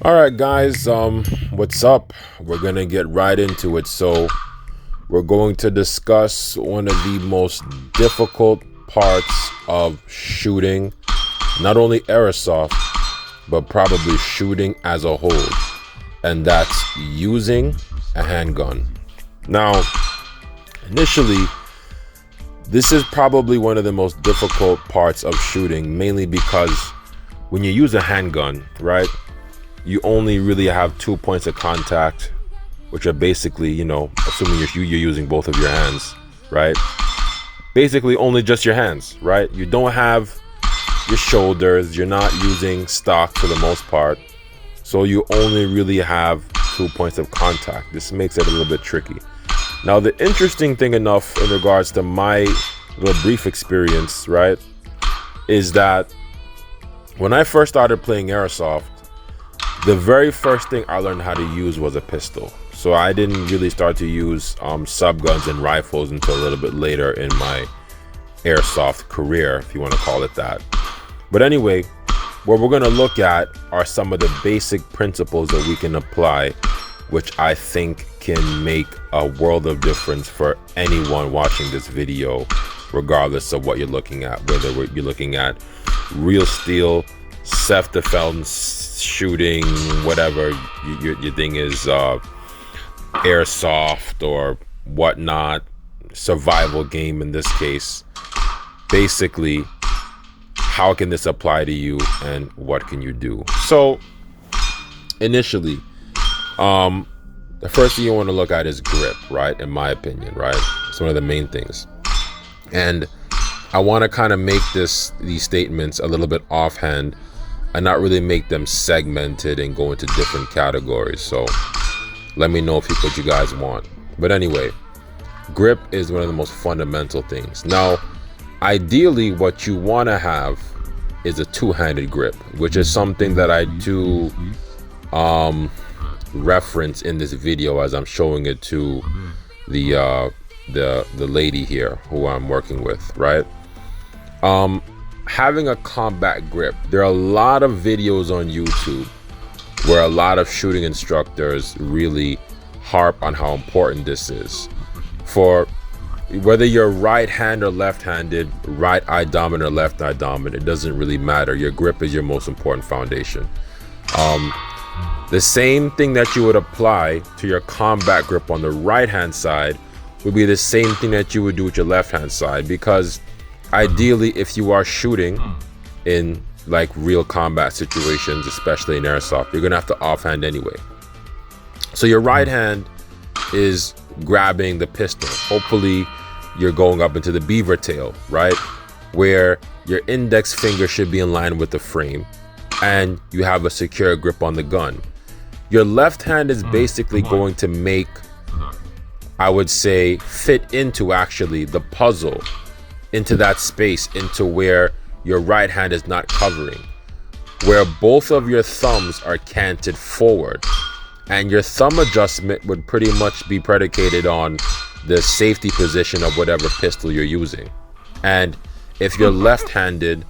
All right, guys, what's up? We're gonna get right into it. So, we're going to discuss one of the most difficult parts of shooting, not only airsoft, but probably shooting as a whole, and that's using a handgun. Now, initially, this is probably one of the most difficult parts of shooting, mainly because when you use a handgun, right? You only really have 2 points of contact, which are basically, assuming you're using both of your hands, right? Basically only just your hands, right? You don't have your shoulders. You're not using stock for the most part. So you only really have 2 points of contact. This makes it a little bit tricky. Now, the interesting thing enough in regards to my little brief experience, right, is that when I first started playing airsoft, the very first thing I learned how to use was a pistol. So I didn't really start to use subguns and rifles until a little bit later in my airsoft career, if you want to call it that. But anyway, what we're going to look at are some of the basic principles that we can apply, which I think can make a world of difference for anyone watching this video, regardless of what you're looking at, whether you're looking at real steel, self-defense, shooting, whatever your thing is, airsoft or whatnot, survival game in this case. Basically, how can this apply to you and what can you do? So initially, the first thing you want to look at is grip, right? In my opinion, right? It's one of the main things. And I want to kind of make these statements a little bit offhand and not really make them segmented and go into different categories. So let me know if what you guys want. But anyway, grip is one of the most fundamental things. Now, ideally, what you want to have is a two-handed grip, which is something that I do reference in this video as I'm showing it to the lady here who I'm working with, right? Having a combat grip. There are a lot of videos on YouTube where a lot of shooting instructors really harp on how important this is. For whether you're right hand or left-handed, right eye dominant or left eye dominant, it doesn't really matter. Your grip is your most important foundation. The same thing that you would apply to your combat grip on the right hand side would be the same thing that you would do with your left hand side, because ideally, if you are shooting in like real combat situations, especially in airsoft, you're gonna have to offhand anyway. So your right hand is grabbing the pistol. Hopefully you're going up into the beaver tail, right? Where your index finger should be in line with the frame and you have a secure grip on the gun. Your left hand is basically going to make, I would say, fit into actually the puzzle, into that space, into where your right hand is not covering, where both of your thumbs are canted forward, and your thumb adjustment would pretty much be predicated on the safety position of whatever pistol you're using. And if you're left-handed,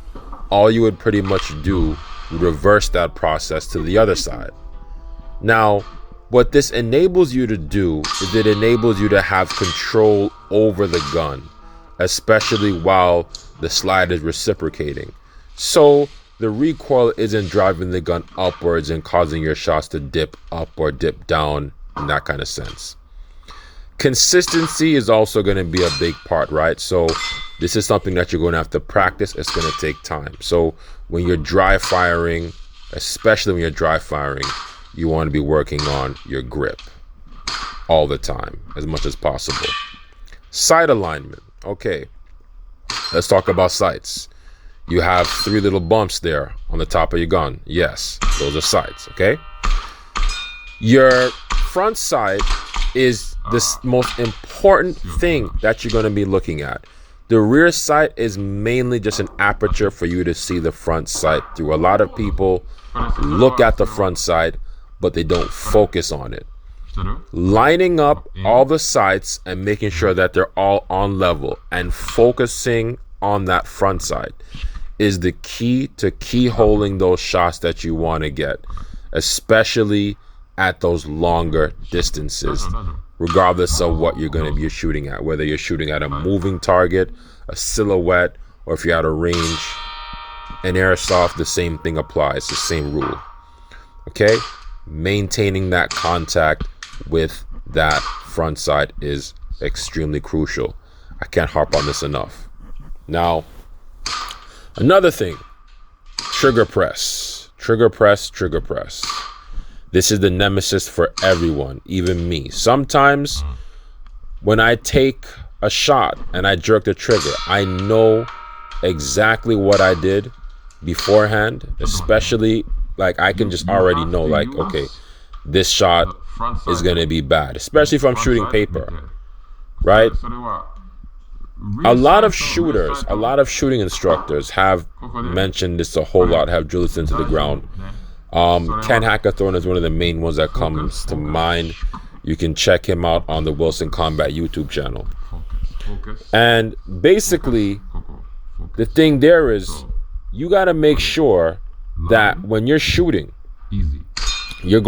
all you would pretty much do would reverse that process to the other side. Now, what this enables you to do is it enables you to have control over the gun, especially while the slide is reciprocating. So the recoil isn't driving the gun upwards and causing your shots to dip up or dip down in that kind of sense. Consistency is also going to be a big part, right? So this is something that you're going to have to practice. It's going to take time. So when you're dry firing, especially when you're dry firing, you want to be working on your grip all the time, as much as possible. Sight alignment. Okay, let's talk about sights. You have 3 little bumps there on the top of your gun. Yes, those are sights, okay? Your front sight is the most important thing that you're going to be looking at. The rear sight is mainly just an aperture for you to see the front sight through. A lot of people look at the front sight, but they don't focus on it. Lining up all the sights and making sure that they're all on level and focusing on that front sight is the key to keyholing those shots that you want to get, especially at those longer distances, regardless of what you're going to be shooting at, whether you're shooting at a moving target, a silhouette, or if you're at a range. In airsoft, the same thing applies, the same rule. Okay, maintaining that contact with that front sight is extremely crucial. I can't harp on this enough. Now, another thing, trigger press. Trigger press, trigger press. This is the nemesis for everyone, even me. Sometimes when I take a shot and I jerk the trigger, I know exactly what I did beforehand, especially like I can just already know, like, okay, this shot is going to be bad, especially if I'm shooting paper, right? A lot of shooters, a lot of shooting instructors have mentioned this a whole lot, have drilled this into the ground. Ken Hackathorn is one of the main ones that comes to mind. You can check him out on the Wilson Combat YouTube channel. And basically, the thing there is, you got to make sure that when you're shooting, you're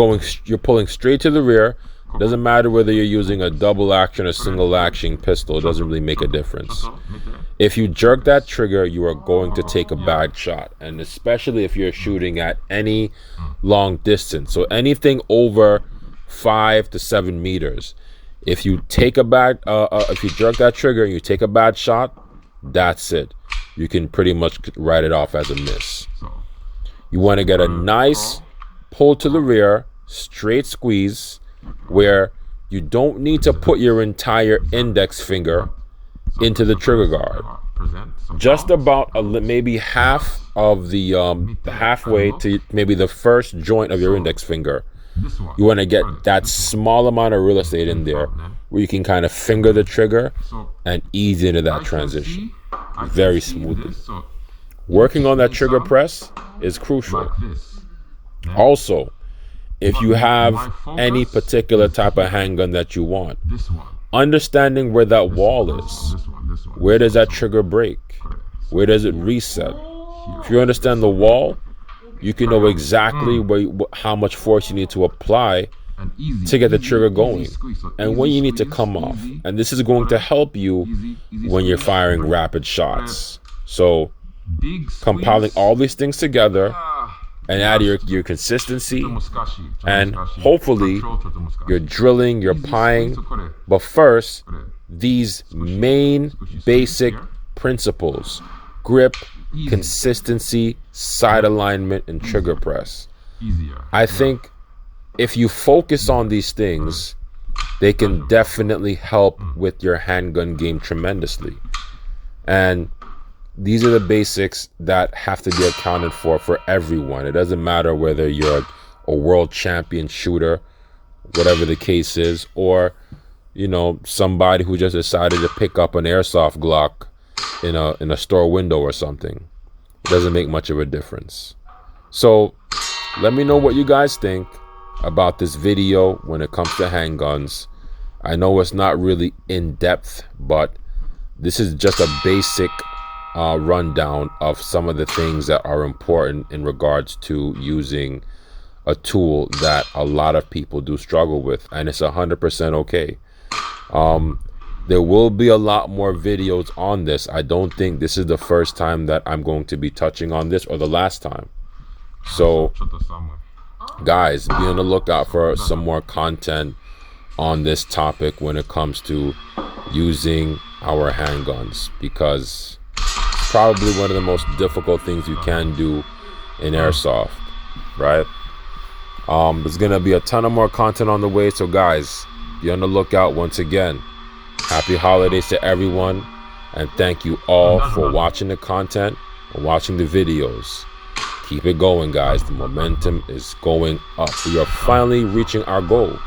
pulling straight to the rear. Doesn't matter whether you're using a double action or single action pistol, it doesn't really make a difference. If you jerk that trigger, you are going to take a bad shot, and especially if you're shooting at any long distance, so anything over 5 to 7 meters. If you take a bad, if you jerk that trigger and you take a bad shot, that's it. You can pretty much write it off as a miss. You want to get a nice pull to the rear, straight squeeze, where you don't need to put your entire index finger into the trigger guard. Just about maybe half of the halfway to maybe the first joint of your index finger. You want to get that small amount of real estate in there where you can kind of finger the trigger and ease into that transition very smoothly. Working on that trigger press is crucial. Also, if you have any particular type of handgun that you want, understanding where that wall is, where does that trigger break, where does it reset. If you understand the wall, you can know exactly how much force you need to apply to get the trigger going and when you need to come off. And this is going to help you when you're firing rapid shots. So compiling all these things together and add your consistency, and hopefully you're drilling, you're pieing. But first, these main basic principles: grip, consistency, sight alignment, and trigger press. I think if you focus on these things, they can definitely help with your handgun game tremendously. And these are the basics that have to be accounted for everyone. It doesn't matter whether you're a world champion shooter, whatever the case is, or, you know, somebody who just decided to pick up an airsoft Glock in a store window or something. It doesn't make much of a difference. So let me know what you guys think about this video when it comes to handguns. I know it's not really in depth, but this is just a basic rundown of some of the things that are important in regards to using a tool that a lot of people do struggle with, and it's 100% okay. There will be a lot more videos on this. I don't think this is the first time that I'm going to be touching on this, or the last time. So guys, be on the lookout for some more content on this topic when it comes to using our handguns, because it's probably one of the most difficult things you can do in airsoft, right? There's gonna be a ton of more content on the way, so guys, be on the lookout. Once again, happy holidays to everyone, and thank you all for watching the content and watching the videos. Keep it going, guys. The momentum is going up. We are finally reaching our goal.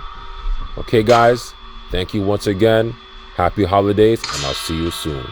Okay, guys, thank you once again. Happy holidays, and I'll see you soon.